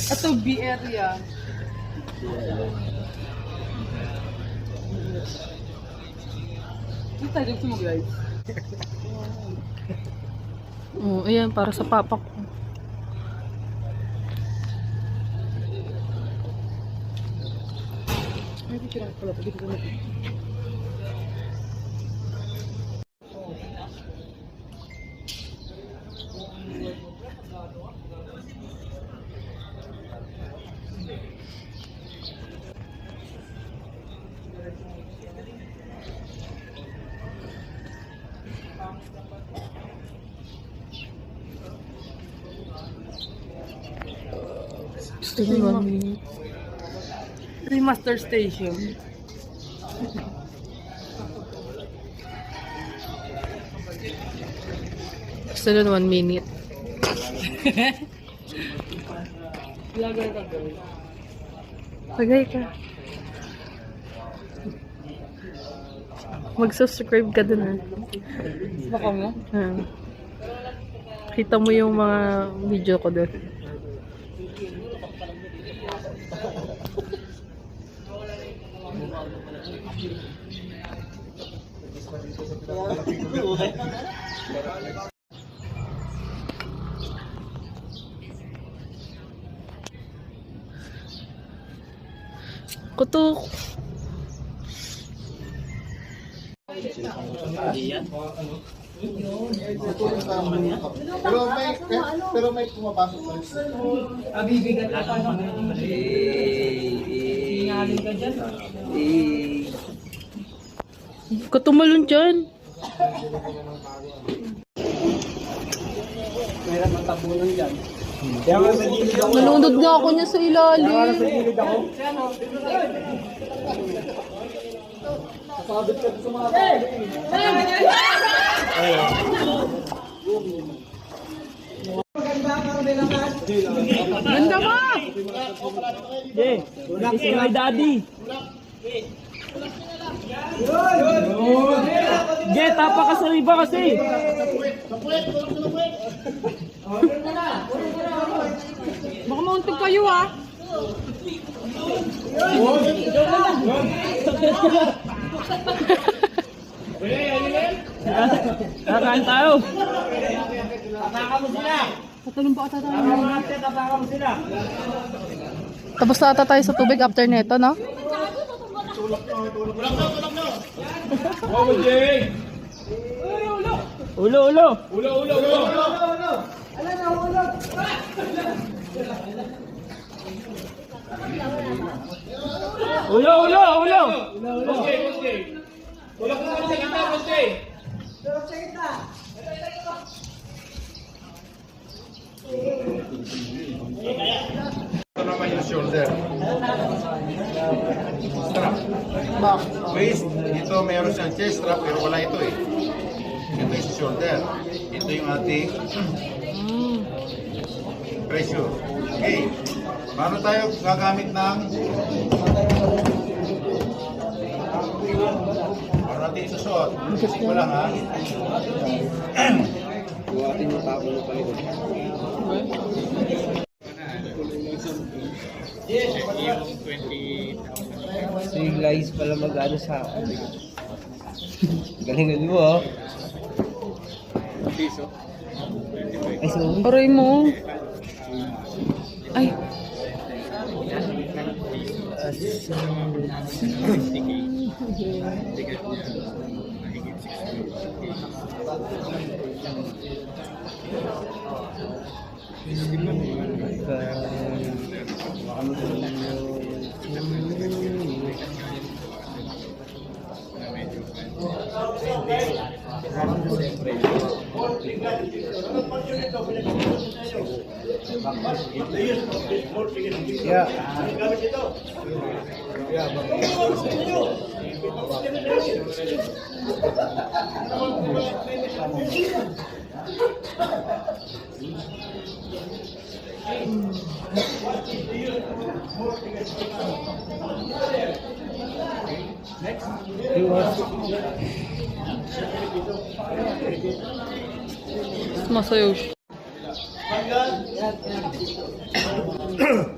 Ito B area. Ito tayo gusto mo guys. Oh, ayan, para sa papa ko. Ay, di kira pala. Pwede ko na. Still 1 minute. Remaster station. Still 1 minute. Lagay ka girl. Pagay ka. Mag-subscribe ka dun, ha. Baka mo? Kita mo yung mga video ko dun. Kutok. Pero may pumapasok pa rin. Bibigat ka pa naman. Singaling ka dyan. Katumalon dyan. Meron ang tabunan dyan. Nalundod nga ako niya sa ilalim. Gilid ako. Sabit ka sa mga Ganda mo! si my daddy. Get, tapa ka sa iba kasi. Baka mauntog kayo, ha? Kakain tayo. Patulong pa ata tayo. Tapaka mo sila. Tapos na ata tayo sa tubig after neto, no? Ulo. Ulo. Ito naman yung shoulder. Strap. Waist, ito meron siyang chest strap pero wala ito eh. Ito yung shoulder. Ito yung ating pressure. Okay. Paano tayo gagamit ng paano natin isusuot? Ito lang ha. Buhatin yung tapo mo pa ito. So yung guys pala mag-ano sa akin. Galingan mo, oh. Ay, sorry. Aray mo. Ay. Yeah. Masayaw siya. Yan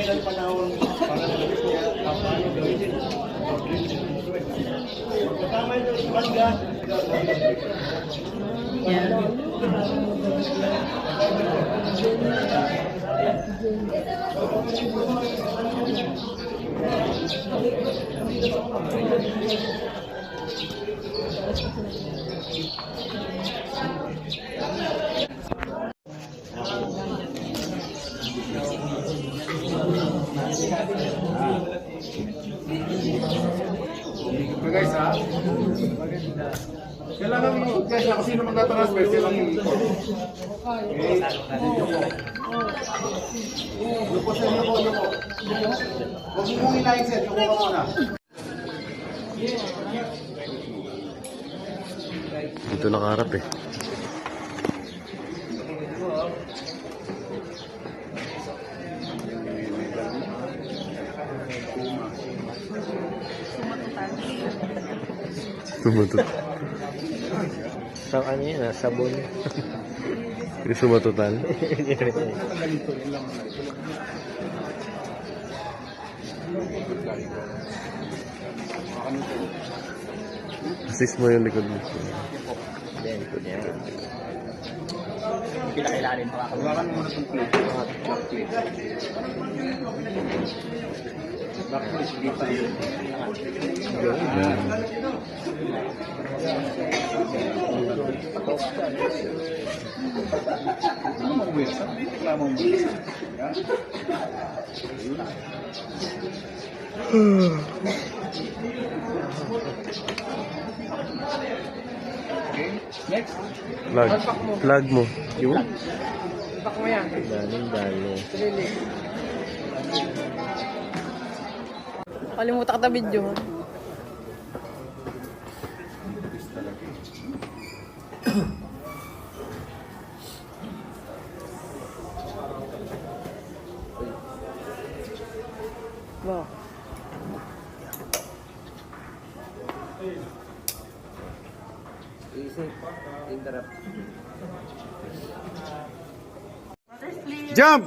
ang panahon para sa paano gawin. Kasama ito, bangga. Guys, ha? Kailangan mo, guys, ako sino magtatransfer, kailangan mo ito. Okay. Lupo sa inyo po, lupo. Huwag mo mong ilayin, sir. Lupo ka muna. Dito nakaharap eh. Sumatut. Sa ano yun, sabon. Hindi sumatutan. Assist mo yung likod mo. Yan, ito niya. Hawakan mo muna itong plate. Back plate. Back plate, dito yun. Ano mo buwis? Reklamo mo buwis. Okay, next. Plug mo. Yun. Daling. Kalimutan kita video. Wow. Easy. Interrupt. Jump!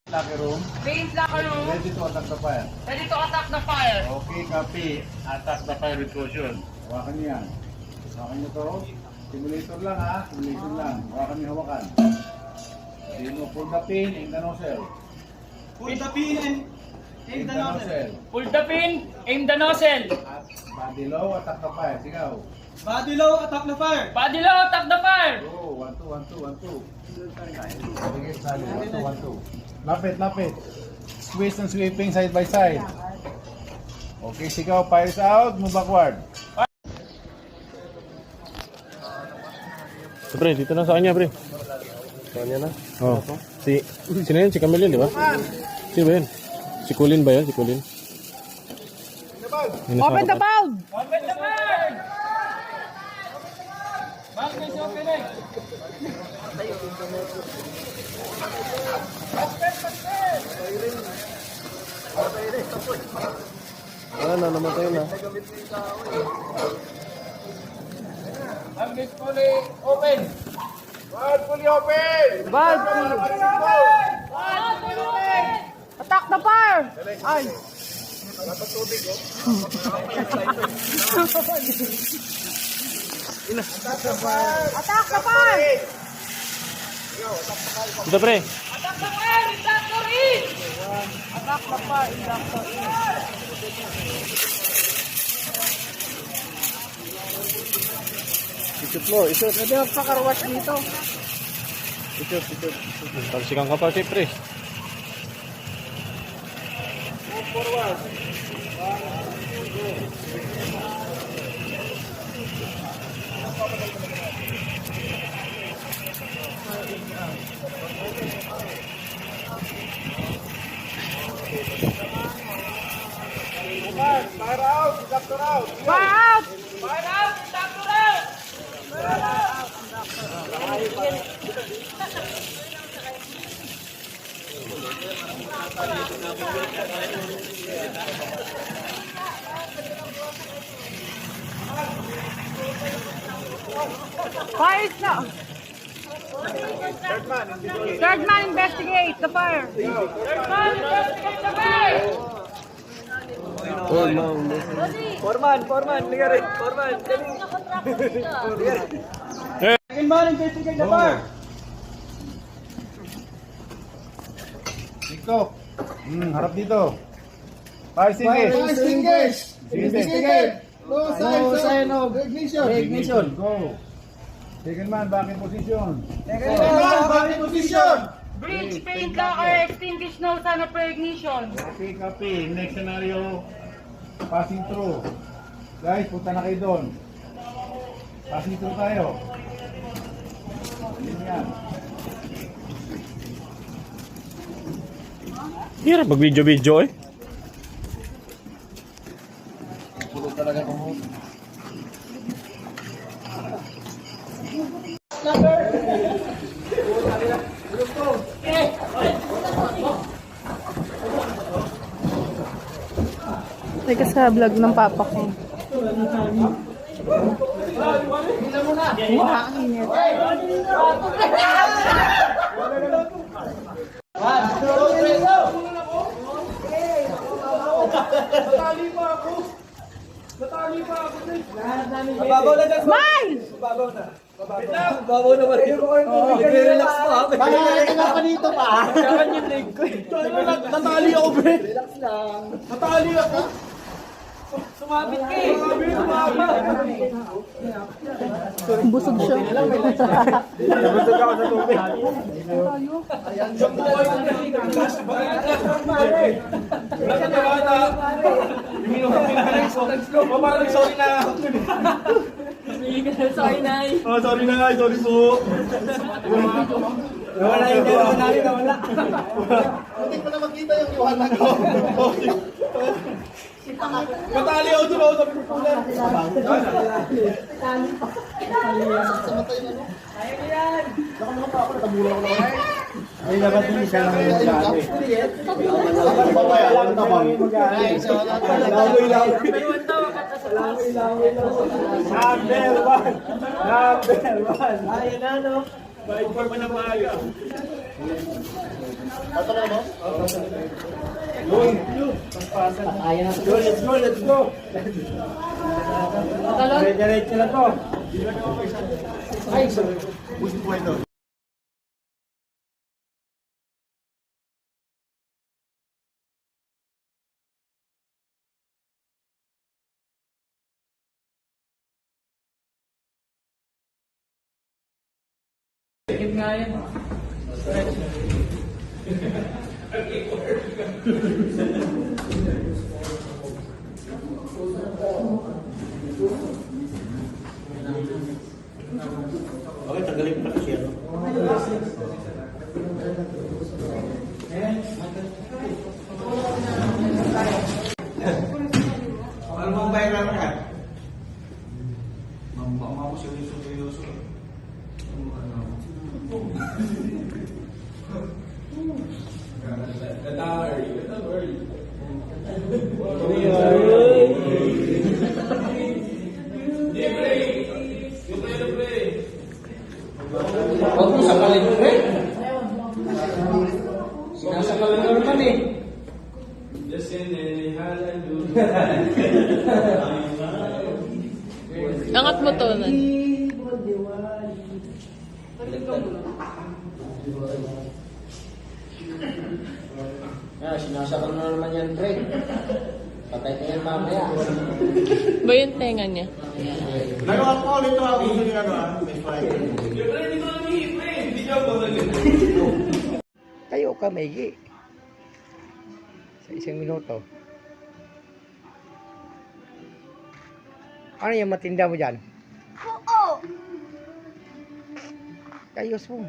Locker room. Base locker room. Ready to attack the fire. Ready to attack the fire. Okay, copy. Attack the fire with caution. Hawakan niyo yan. Hawakan niyo to. Simulator lang ha. Simulator lang. Hawakan niyo, hawakan. Sino, pull the pin, aim the nozzle. Pull the pin and Aim the nozzle. pull the pin, aim the nozzle. At body low, attack the fire. Sigaw. Body low, attack the fire. Body low, attack the fire. Go. 1, 2, 1, 2, 1, 2. Sige, sali. 1, 2, 1, 2. Lapit, lapit. Squeeze and sweeping side by side. Okay, sigaw. Fires out. Move backward. So, pre, dito na sa kanya, pre. Sa kanya na. Oh. Sino yun? Si Camille, di ba? Sino ba yun? Si Colin ba yun? Si Colin? Open the valve! Open the fire. Valve is opening. Na, namatay na. Valve is fully open. One, fully open! Valve! Attack the fire! Ay! Attack the fire! Dito, pre. Attack the fire, inductor in. Attack the fire! Inductor in. Isip mo, isip. Pwede magpakarwash dito. Isip. Talsikan ka pa, si pre. Fire out! Doctor out! Fire out! Fire out! Doctor out! Fire now! Third man, investigate the fire! Third man, investigate the fire! Second man, investigate the fire. Nico, harap dito. Fire extinguish! Investigate! No sign of ignition. Go! Second man, back in position. Second man, back in position. Bridge, paint locker, extinguish, no sign of ignition. Copy. Next scenario, passing through. Guys, punta na kayo doon. Passing through tayo. Yun yan. Hirap mag-video-video eh. Teka sa vlog ng papa ko. Mababaw na dyan. Smile! Mababaw na ba rin? Nagre-relax pa ha. Kaya pa dito pa. Kaya yung leg ko eh. Natali ako bre. Relax lang. Natali ako. Sumabit ka eh. Busog siya. Nabusog ako sa tubig. Sorry na. Sorry, Nay. Oh, sorry na nga, sorry po. Nawala yung gano'n namin, nawala. Hindi ko na makita yung iwanan ko. Matali ako doon, sabi ko pula. Ay, dapat hindi siya lang yung dati. Babayaran na bang? Number one. Ayun na, no? Pa-inform na maaga. Let's go. Diretso na to. Ano bang bayaran ka? Huwag mo sakalin mo rin. Sinasakalin mo naman eh. Angat mo to, Nan. Sinasakal mo naman yan, pre. Patay ka yan mamaya. Ba yung tenga niya? Nagawa ko ulit ito ako yung ginagawa. May fire. Tayo ka, Maigi. Sa isang minuto. Ano yung matinda mo dyan? Oo. Ayos mo.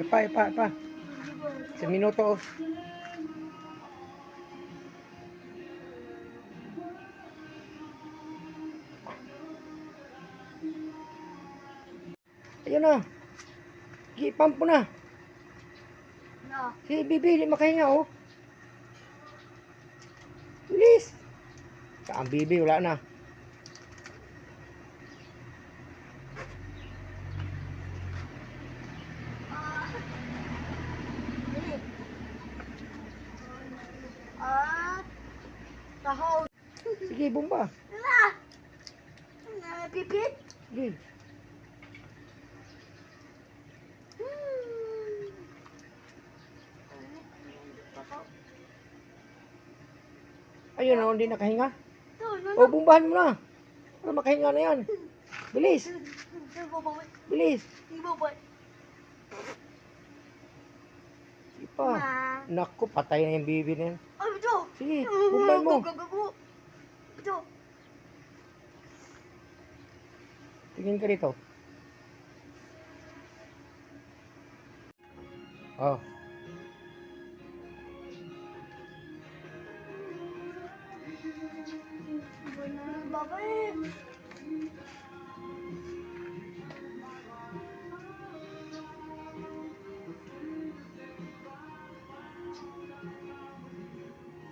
Pa. Sa minuto. Ayun na. Pump mo na. Si Bibi, di makahinga, oh. Bilis. Ang Bibi, wala na. Sige, bomba. Pipit? Sige. Ayun na, hindi nakahinga. O, bumbahan mo na. Para makahinga na yan. Bilis. Bilis. Sige pa. Naku, patay na yung bibi na yan. Sige, bumbahan mo. Tingin ka dito. Oh. Babay.